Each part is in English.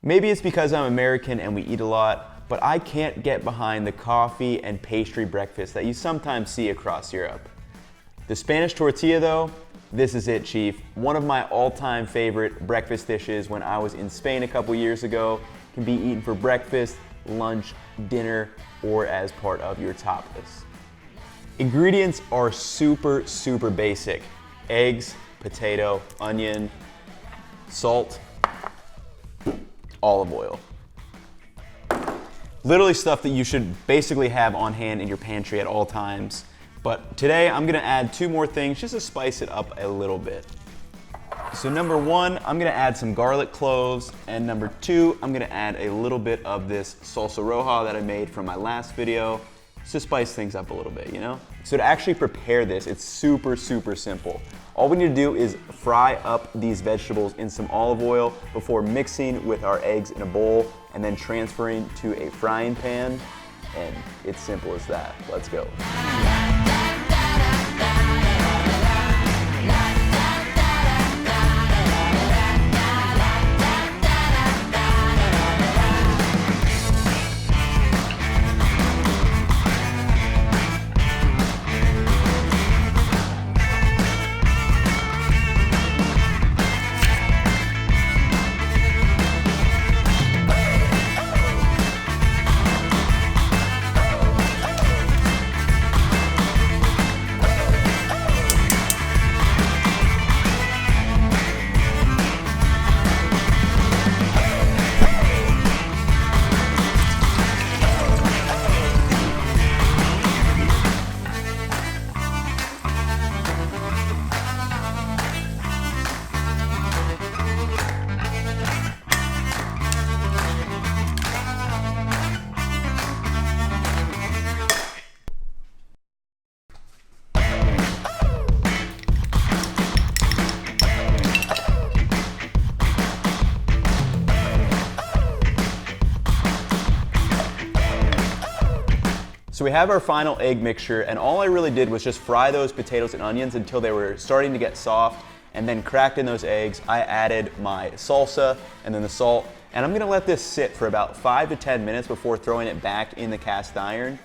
Maybe it's because I'm American and we eat a lot, but I can't get behind the coffee and pastry breakfast that you sometimes see across Europe. The Spanish tortilla though, this is it, Chief. One of my all-time favorite breakfast dishes when I was in Spain a couple years ago. Can be eaten for breakfast, lunch, dinner, or as part of your tapas. Ingredients are super basic. Eggs, potato, onion, salt, olive oil. Literally stuff that you should basically have on hand in your pantry at all times. But today I'm gonna add 2 more things just to spice it up a little bit. So number 1, I'm gonna add some garlic cloves, and number 2, I'm gonna add a little bit of this salsa roja that I made from my last video, just to spice things up a little bit, you know? So to actually prepare this, it's super simple. All we need to do is fry up these vegetables in some olive oil before mixing with our eggs in a bowl and then transferring to a frying pan, and it's simple as that. Let's go. So we have our final egg mixture, and all I really did was just fry those potatoes and onions until they were starting to get soft, and then cracked in those eggs. I added my salsa and then the salt, and I'm gonna let this sit for about 5 to 10 minutes before throwing it back in the cast iron.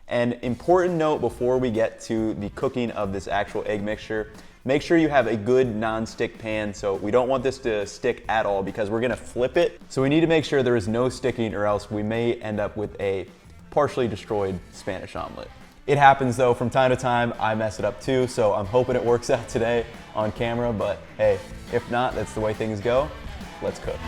And important note before we get to the cooking of this actual egg mixture, make sure you have a good non-stick pan. So we don't want this to stick at all because we're gonna flip it. So we need to make sure there is no sticking, or else we may end up with a partially destroyed Spanish omelet. It happens though, from time to time I mess it up too, so I'm hoping it works out today on camera, but hey, if not, that's the way things go. Let's cook.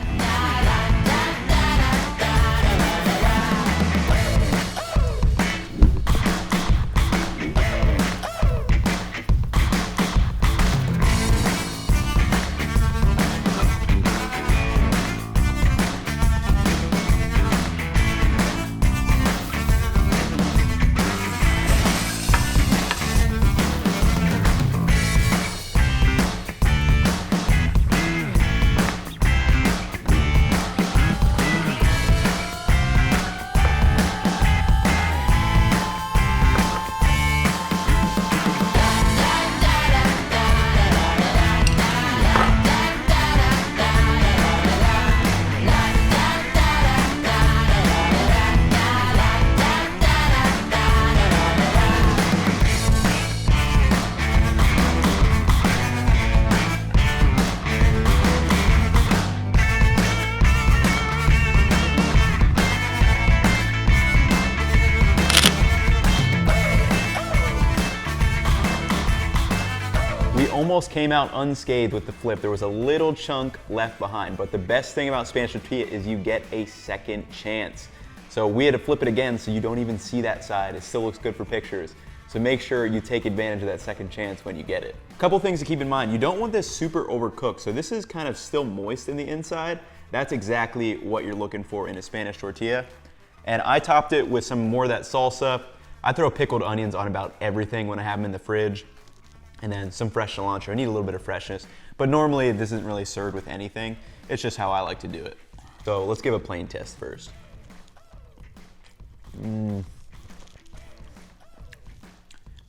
We almost came out unscathed with the flip. There was a little chunk left behind, but the best thing about Spanish tortilla is you get a second chance. So we had to flip it again so you don't even see that side. It still looks good for pictures. So make sure you take advantage of that second chance when you get it. A couple things to keep in mind. You don't want this super overcooked. So this is kind of still moist in the inside. That's exactly what you're looking for in a Spanish tortilla. And I topped it with some more of that salsa. I throw pickled onions on about everything when I have them in the fridge. And then some fresh cilantro. I need a little bit of freshness. But normally this isn't really served with anything. It's just how I like to do it. So let's give a plain test first.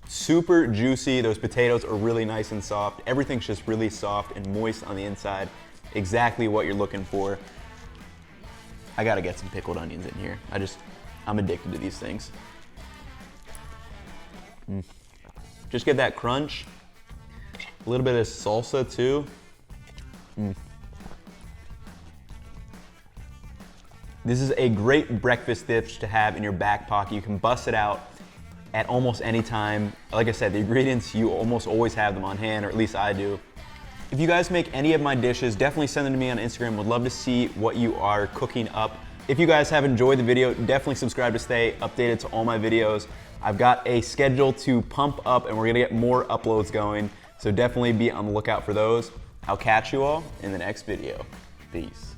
Super juicy. Those potatoes are really nice and soft. Everything's just really soft and moist on the inside. Exactly what you're looking for. I gotta get some pickled onions in here. I'm addicted to these things. Just get that crunch. A little bit of salsa too. This is a great breakfast dish to have in your back pocket. You can bust it out at almost any time. Like I said, the ingredients, you almost always have them on hand, or at least I do. If you guys make any of my dishes, definitely send them to me on Instagram. Would love to see what you are cooking up. If you guys have enjoyed the video, definitely subscribe to stay updated to all my videos. I've got a schedule to pump up and we're gonna get more uploads going. So definitely be on the lookout for those. I'll catch you all in the next video. Peace.